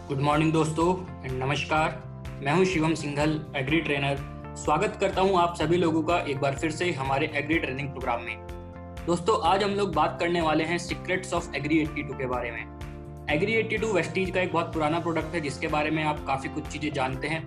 Good morning दोस्तों and नमस्कार। मैं हूं शिवम सिंघल, एग्री ट्रेनर। स्वागत करता हूं आप सभी लोगों का एक बार फिर से हमारे एग्री ट्रेनिंग प्रोग्राम में। दोस्तों, आज हम लोग बात करने वाले हैं सीक्रेट्स ऑफ एग्री 82 के बारे में। एग्री 82 वेस्टीज का एक बहुत पुराना प्रोडक्ट है जिसके बारे में आप काफ़ी कुछ चीज़ें जानते हैं,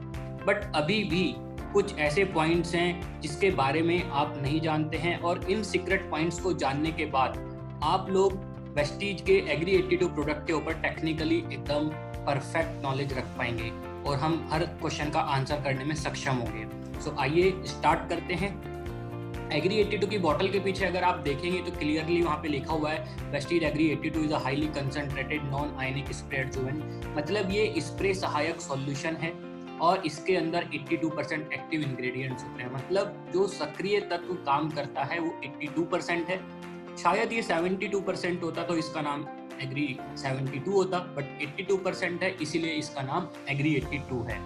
बट अभी भी कुछ ऐसे पॉइंट्स हैं जिसके बारे में आप नहीं जानते हैं, और इन सीक्रेट पॉइंट्स को जानने के बाद आप लोग वेस्टीज के एग्री 82 प्रोडक्ट के ऊपर टेक्निकली एकदम परफेक्ट नॉलेज रख पाएंगे और हम हर क्वेश्चन का आंसर करने में सक्षम होंगे। सो आइए स्टार्ट करते हैं। एग्री 82 की बॉटल के पीछे अगर आप देखेंगे तो क्लियरली वहाँ पे लिखा हुआ है Vestige agri 82 is a highly concentrated non ionic spray adjuvant. मतलब ये स्प्रे सहायक सॉल्यूशन है और इसके अंदर 82% एक्टिव इंग्रेडिएंट्स होते हैं। मतलब जो सक्रिय तत्व काम करता है वो 82% है। शायद ये 72% होता तो इसका नाम एग्री 72 होता, बट 82% है, इसीलिए इसका नाम एग्री 82 है।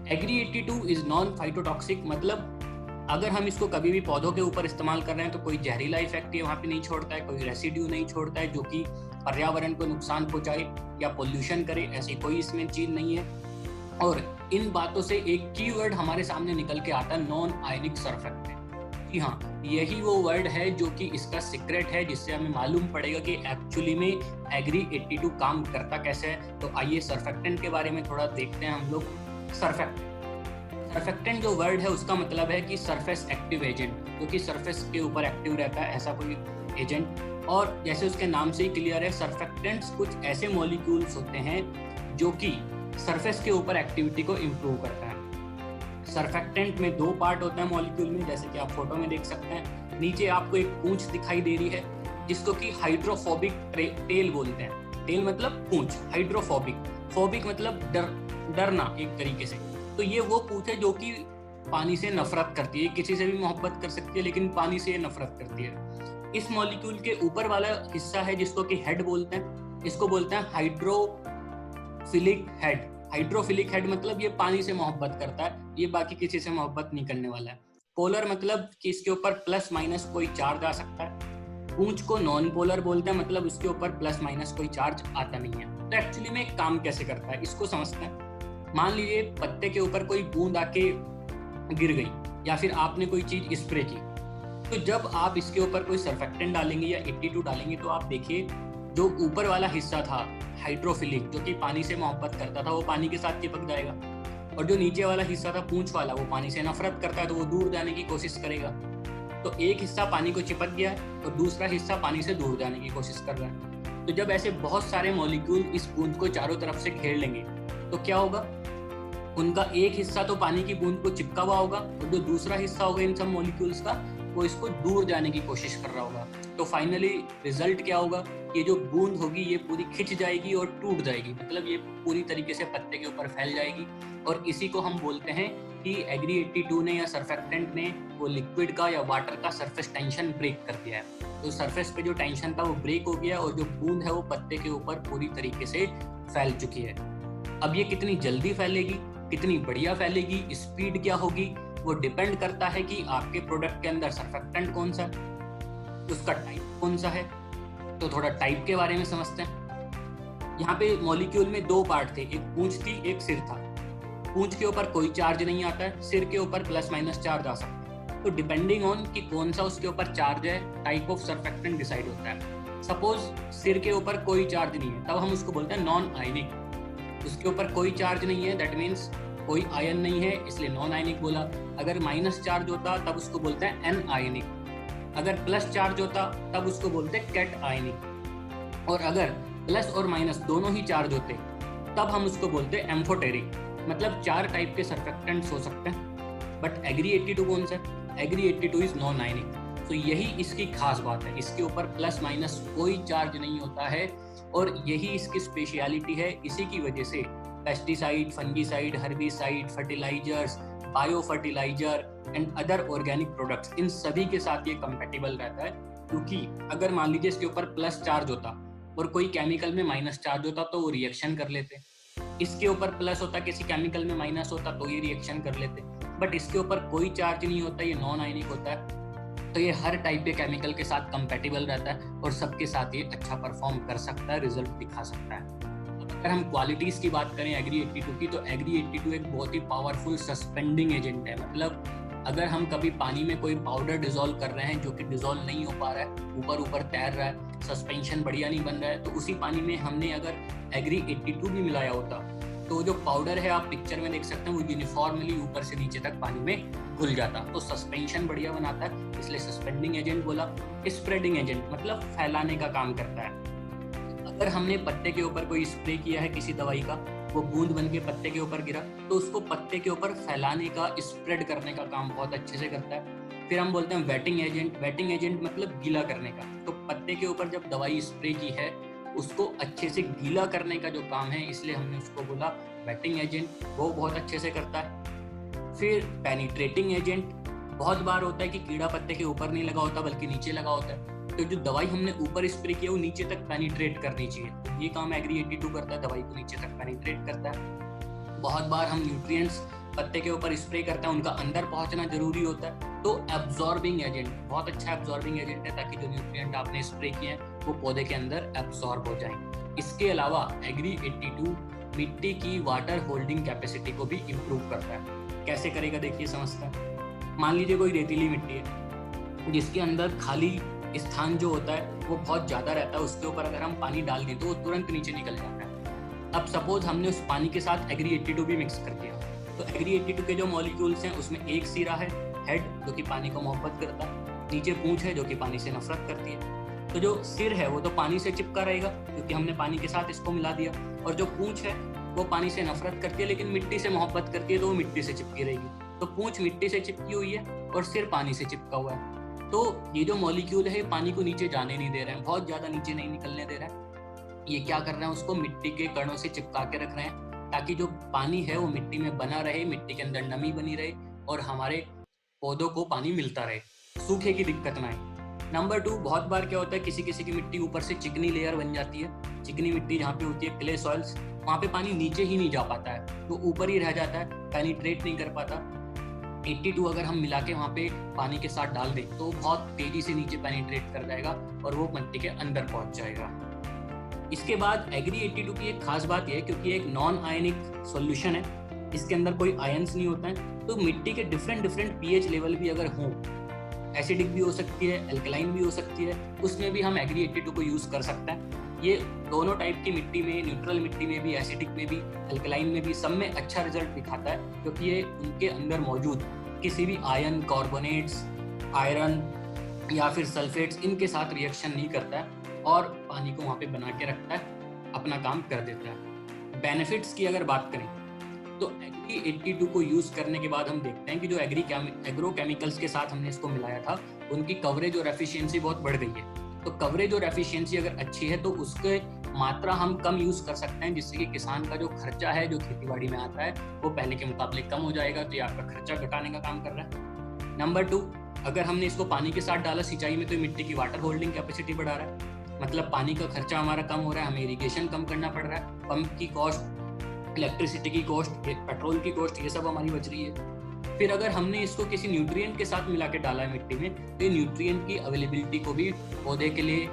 Agri 82 is non phytotoxic. मतलब अगर हम इसको कभी भी पौधों के ऊपर इस्तेमाल कर रहे हैं तो कोई जहरीला इफेक्ट वहाँ पे नहीं छोड़ता है, कोई रेसिड्यू नहीं छोड़ता है जो कि पर्यावरण को नुकसान पहुंचाए या पोल्यूशन करे, ऐसी कोई इसमें चीज नहीं है। और इन बातों से एक कीवर्ड हमारे सामने निकल के आता है, नॉन आयनिक सर्फेक्टेंट। जी हाँ, यही वो वर्ड है जो कि इसका सीक्रेट है, जिससे हमें मालूम पड़ेगा कि एक्चुअली में एग्री 82 काम करता कैसे है। तो आइए सर्फेक्टेंट के बारे में थोड़ा देखते हैं हम लोग। सर्फेक्टेंट जो वर्ड है उसका मतलब है कि सरफेस एक्टिव एजेंट, जो कि सरफेस के ऊपर एक्टिव रहता है, ऐसा कोई एजेंट। और जैसे उसके नाम से ही क्लियर है, सर्फेक्टेंट्स कुछ ऐसे मॉलिक्यूल्स होते हैं जो कि सरफेस के ऊपर एक्टिविटी को इम्प्रूव करता है। सर्फेक्टेंट में दो पार्ट होता है मॉलिक्यूल में, जैसे कि आप फोटो में देख सकते हैं। नीचे आपको एक पूंछ दिखाई दे रही है जिसको कि हाइड्रोफोबिक टेल बोलते हैं। टेल मतलब पूंछ, हाइड्रोफोबिक, फोबिक मतलब डरना एक तरीके से। तो ये वो पूंछ है जो कि पानी से नफरत करती है। किसी से भी मोहब्बत कर सकती है लेकिन पानी से ये नफरत करती है। इस मॉलिक्यूल के ऊपर वाला हिस्सा है जिसको कि हेड बोलते हैं, इसको बोलते हैं हाइड्रोफिलिक हेड। हाइड्रोफिलिक हेड मतलब ये पानी से मोहब्बत करता है, ये बाकी किसी से मोहब्बत नहीं करने वाला है। पोलर मतलब कि इसके ऊपर प्लस माइनस कोई चार्ज आ सकता है। पूंछ को नॉन पोलर बोलते हैं, मतलब उसके ऊपर प्लस माइनस कोई चार्ज आता नहीं है। तो एक्चुअली में काम कैसे करता है इसको समझते हैं। मान लीजिए पत्ते के ऊपर कोई बूंद आके गिर गई या फिर आपने कोई चीज स्प्रे की, तो जब आप इसके ऊपर कोई सर्फेक्टेंट डालेंगे या 82 डालेंगे तो आप देखिए जो ऊपर वाला हिस्सा था हाइड्रोफिलिक, जो कि पानी से मोहब्बत करता था, वो पानी के साथ चिपक जाएगा। और जो नीचे वाला हिस्सा था पूंछ वाला, वो पानी से नफरत करता है तो वो दूर जाने की कोशिश करेगा। तो एक हिस्सा पानी को चिपक गया है और दूसरा हिस्सा पानी से दूर जाने की कोशिश कर रहा है। तो जब ऐसे बहुत सारे मॉलिक्यूल इस बूंद को चारों तरफ से घेर लेंगे तो क्या होगा, उनका एक हिस्सा तो पानी की बूंद को चिपका हुआ होगा और जो दूसरा हिस्सा होगा इन सब मॉलिक्यूल्स का, वो इसको दूर जाने की कोशिश कर रहा होगा। तो फाइनली रिजल्ट क्या होगा, ये जो बूंद होगी ये पूरी खिंच जाएगी और टूट जाएगी। मतलब ये पूरी तरीके से पत्ते के ऊपर फैल जाएगी। और इसी को हम बोलते हैं कि एग्री 82 ने या सर्फेक्टेंट ने वो लिक्विड का या वाटर का सरफेस टेंशन ब्रेक कर दिया है। तो सरफेस पे जो टेंशन था वो ब्रेक हो गया और जो बूंद है वो पत्ते के ऊपर पूरी तरीके से फैल चुकी है। अब ये कितनी जल्दी फैलेगी, कितनी बढ़िया फैलेगी, स्पीड क्या होगी, वो डिपेंड करता है कि आपके प्रोडक्ट के अंदर सर्फेक्टेंट कौन सा, उसका टाइप कौन सा है। तो थोड़ा टाइप के बारे में समझते हैं। यहाँ पे मॉलिक्यूल में दो पार्ट थे, एक पूंछ थी, एक सिर था। पूंछ के ऊपर कोई चार्ज नहीं आता है, सिर के ऊपर प्लस माइनस चार्ज आ सकता है। तो डिपेंडिंग ऑन कि कौन सा उसके ऊपर चार्ज है, टाइप ऑफ सर्फेक्टेंट डिसाइड होता है। सपोज सिर के ऊपर कोई चार्ज नहीं है, तब हम उसको बोलते हैं नॉन आयनिक। उसके ऊपर कोई चार्ज नहीं है, दैट मीन्स कोई आयन नहीं है, इसलिए नॉन आयनिक बोला। अगर माइनस चार्ज होता तब उसको बोलते हैं एन आयनिक। अगर प्लस चार्ज होता तब उसको बोलते हैं कैट आयनिक। और अगर प्लस और माइनस दोनों ही चार्ज होते तब हम उसको बोलते हैं एम्फोटेरिक। मतलब चार टाइप के सर्फेक्टेंट्स हो सकते हैं। बट एग्री 82 कौन सा है, एग्री 82 इज नॉन आयनिक। तो यही इसकी खास बात है, इसके ऊपर प्लस माइनस कोई चार्ज नहीं होता है और यही इसकी स्पेशलिटी है। इसी की वजह से pesticide, fungicide, herbicide, fertilisers, bio fertiliser and other organic products, इन सभी के साथ ये कंपेटिबल रहता है। क्योंकि अगर मान लीजिए इसके ऊपर प्लस चार्ज होता और कोई केमिकल में माइनस चार्ज होता तो वो रिएक्शन कर लेते। इसके ऊपर प्लस होता, किसी केमिकल में माइनस होता तो ये रिएक्शन कर लेते। बट इसके ऊपर कोई चार्ज नहीं होता, ये नॉन आयनिक होता है, तो ये हर टाइप के केमिकल के साथ कंपेटिबल रहता है और सबके साथ ये अच्छा परफॉर्म कर सकता है, रिजल्ट दिखा सकता है। अगर हम क्वालिटीज की बात करें एग्री 82 की, तो एग्री 82 एक बहुत ही पावरफुल सस्पेंडिंग एजेंट है। मतलब अगर हम कभी पानी में कोई पाउडर डिसॉल्व कर रहे हैं जो कि डिसॉल्व नहीं हो पा रहा है, ऊपर ऊपर तैर रहा है, सस्पेंशन बढ़िया नहीं बन रहा है, तो उसी पानी में हमने अगर एग्री 82 भी मिलाया होता तो जो पाउडर है आप पिक्चर में देख सकते हैं वो यूनिफॉर्मली ऊपर से नीचे तक पानी में घुल जाता, तो सस्पेंशन बढ़िया बनाता है, इसलिए सस्पेंडिंग एजेंट बोला। स्प्रेडिंग एजेंट मतलब फैलाने का काम करता है। अगर हमने पत्ते के ऊपर कोई स्प्रे किया है किसी दवाई का, वो बूंद बन के पत्ते के ऊपर गिरा, तो उसको पत्ते के ऊपर फैलाने का, स्प्रेड करने का काम बहुत अच्छे से करता है। फिर हम बोलते हैं वेटिंग एजेंट। वेटिंग एजेंट मतलब गीला करने का। तो पत्ते के ऊपर जब दवाई स्प्रे की है उसको अच्छे से गीला करने का जो काम है, इसलिए हमने उसको बोला वेटिंग एजेंट, वो बहुत अच्छे से करता है। फिर पेनिट्रेटिंग एजेंट, बहुत बार होता है कि कीड़ा पत्ते के ऊपर नहीं लगा होता बल्कि नीचे लगा होता है, तो जो दवाई हमने ऊपर स्प्रे किया वो नीचे तक पेनिट्रेट करनी चाहिए, तो ये काम एग्री 82 करता है, दवाई को नीचे तक पेनिट्रेट करता है। बहुत बार हम न्यूट्रिएंट्स पत्ते के ऊपर स्प्रे करते हैं, उनका अंदर पहुंचना जरूरी होता है, तो एब्जॉर्बिंग एजेंट बहुत अच्छा एब्जॉर्बिंग एजेंट है, ताकि जो न्यूट्रिएंट आपने स्प्रे किए हैं वो पौधे के अंदर एब्जॉर्ब हो जाएं। इसके अलावा एग्री 82 मिट्टी की वाटर होल्डिंग कैपेसिटी को भी इम्प्रूव करता है। कैसे करेगा देखिए, समझता है। मान लीजिए कोई रेतीली मिट्टी है जिसके अंदर खाली स्थान जो होता है वो बहुत ज़्यादा रहता है, उसके ऊपर अगर हम पानी डाल दें तो वो तुरंत नीचे निकल जाता है। अब सपोज हमने उस पानी के साथ एग्री 82 भी मिक्स कर दिया, तो एग्री 82 के जो मॉलिक्यूल्स हैं उसमें एक सिरा है हेड जो कि पानी को मोहब्बत करता है, नीचे पूंछ है जो कि पानी से नफरत करती है। तो जो सिर है वो तो पानी से चिपका रहेगा क्योंकि हमने पानी के साथ इसको मिला दिया, और जो पूंछ है वो पानी से नफरत करती है लेकिन मिट्टी से मोहब्बत करती है, तो वो मिट्टी से चिपकी रहेगी। तो पूंछ मिट्टी से चिपकी हुई है और सिर पानी से चिपका हुआ है, तो ये जो मॉलिक्यूल है पानी को नीचे जाने नहीं दे रहे हैं, बहुत ज्यादा नीचे नहीं निकलने दे रहे हैं। ये क्या कर रहे हैं, उसको मिट्टी के कणों से चिपका के रख रहे हैं ताकि जो पानी है वो मिट्टी में बना रहे, मिट्टी के अंदर नमी बनी रहे और हमारे पौधों को पानी मिलता रहे, सूखे की दिक्कत ना आए। नंबर 2, बहुत बार क्या होता है किसी किसी की मिट्टी ऊपर से चिकनी लेयर बन जाती है, चिकनी मिट्टी जहाँ पे होती है क्ले सॉइल्स, वहाँ पे पानी नीचे ही नहीं जा पाता है, तो ऊपर ही रह जाता है, पेनिट्रेट नहीं कर पाता। 82 अगर हम मिला के वहाँ पे पानी के साथ डाल दें तो बहुत तेजी से नीचे पेनिट्रेट कर जाएगा और वो मिट्टी के अंदर पहुँच जाएगा। इसके बाद एग्री 82 की एक खास बात यह है क्योंकि एक नॉन आयनिक सॉल्यूशन है, इसके अंदर कोई आयंस नहीं होता है, तो मिट्टी के डिफरेंट पीएच लेवल भी अगर हों, एसिडिक भी हो सकती है, एल्कलाइन भी हो सकती है, उसमें भी हम एग्री 82 को यूज कर सकते हैं। ये दोनों टाइप की मिट्टी में, न्यूट्रल मिट्टी में भी, एसिडिक में भी, एल्कलाइन में भी, सब में अच्छा रिजल्ट दिखाता है क्योंकि ये उनके अंदर मौजूद किसी भी आयन, कार्बोनेट्स, आयरन या फिर सल्फेट्स, इनके साथ रिएक्शन नहीं करता है और पानी को वहाँ पे बना के रखता है, अपना काम कर देता है। बेनिफिट्स की अगर बात करें तो एग्री 82 को यूज करने के बाद हम देखते हैं कि जो एग्रो केमिकल्स के साथ हमने इसको मिलाया था उनकी कवरेज और एफिशिएंसी बहुत बढ़ गई है। तो कवरेज और एफिशिएंसी अगर अच्छी है तो उसके मात्रा हम कम यूज कर सकते हैं, जिससे कि किसान का जो खर्चा है जो खेतीबाड़ी में आता है वो पहले के मुकाबले कम हो जाएगा, तो ये आपका खर्चा घटाने का काम कर रहा है। नंबर 2, अगर हमने इसको पानी के साथ डाला सिंचाई में तो मिट्टी की वाटर होल्डिंग कैपेसिटी बढ़ा रहा है, मतलब पानी का खर्चा हमारा कम हो रहा है, हमें इरिगेशन कम करना पड़ रहा है, पंप की कॉस्ट, इलेक्ट्रिसिटी की कॉस्ट, पेट्रोल की कॉस्ट, ये सब हमारी बच रही है। फिर अगर हमने इसको किसी न्यूट्रिएंट के साथ मिला के डाला है मिट्टी में तो ये न्यूट्रिएंट की अवेलेबिलिटी को भी पौधे के लिए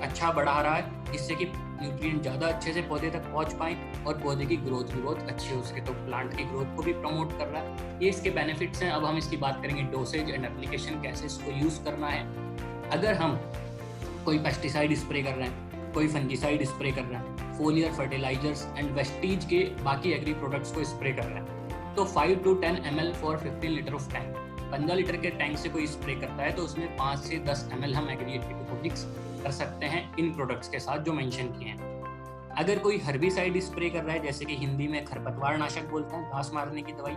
अच्छा बढ़ा रहा है, जिससे कि न्यूट्रिएंट ज़्यादा अच्छे से पौधे तक पहुंच पाए और पौधे की ग्रोथ भी बहुत अच्छी हो सके, तो प्लांट की ग्रोथ को भी प्रमोट कर रहा है। ये इसके बेनिफिट्स हैं। अब हम इसकी बात करेंगे डोसेज एंड एप्लीकेशन, कैसे इसको यूज़ करना है। अगर हम कोई पेस्टिसाइड स्प्रे कर रहे हैं, कोई फंगिसाइड स्प्रे कर रहे हैं, फोलियर फर्टिलाइजर्स एंड वेस्टीज के बाकी एग्री प्रोडक्ट्स को स्प्रे कर रहे हैं, तो 5 to 10 ml for 15 litre of tank, 15 litre के टैंक से कोई स्प्रे करता है तो उसमें 5 से 10 ml हम एग्री 82 को मिक्स कर सकते हैं इन प्रोडक्ट्स के साथ जो मेंशन किए हैं। अगर कोई हर्बिसाइड स्प्रे कर रहा है, जैसे कि हिंदी में खरपतवार नाशक बोलते हैं, घास मारने की दवाई,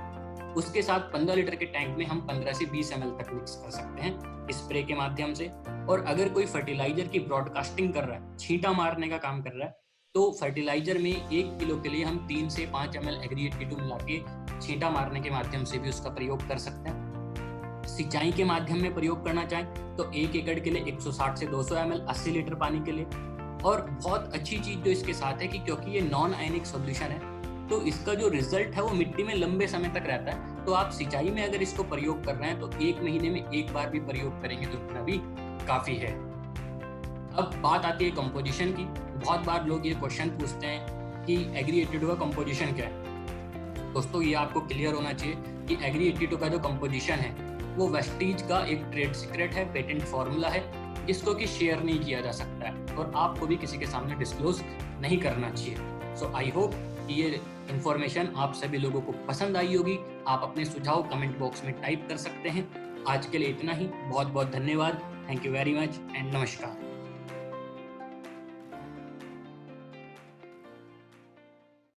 उसके साथ 15 लीटर के टैंक में हम 15 से 20 ml तक मिक्स कर सकते हैं स्प्रे के माध्यम से। और अगर कोई फर्टिलाइजर की ब्रॉडकास्टिंग कर रहा है, छींटा मारने का काम कर रहा है, तो फर्टिलाइजर में 1 किलो के लिए हम 3 से 5 ml एग्री 82 मिला के छींटा मारने के माध्यम से भी उसका प्रयोग कर सकते हैं। सिंचाई के माध्यम में प्रयोग करना चाहें तो 1 एकड़ के लिए 160 से 200 ml 80 लीटर पानी के लिए। और बहुत अच्छी चीज जो इसके साथ है कि क्योंकि ये नॉन आयनिक सॉल्यूशन है तो इसका जो रिजल्ट है वो मिट्टी में लंबे समय तक रहता है। तो आप सिंचाई में अगर इसको प्रयोग कर रहे हैं तो 1 महीने में 1 बार भी प्रयोग करेंगे तो इतना भी काफी है। अब बात आती है कंपोजिशन की। बहुत बार लोग ये क्वेश्चन पूछते हैं कि एग्री-82 का कंपोजिशन क्या है। दोस्तों ये आपको क्लियर होना चाहिए कि एग्री-82 का जो कंपोजिशन है वो वेस्टीज का एक ट्रेड सीक्रेट है, पेटेंट फार्मूला है, जिसको कि शेयर नहीं किया जा सकता है और आपको भी किसी के सामने डिस्क्लोज नहीं करना चाहिए। सो आई होप कि ये इन्फॉर्मेशन आप सभी लोगों को पसंद आई होगी। आप अपने सुझाव कमेंट बॉक्स में टाइप कर सकते हैं। आज के लिए इतना ही। बहुत बहुत धन्यवाद। Thank you very much and नमस्कार।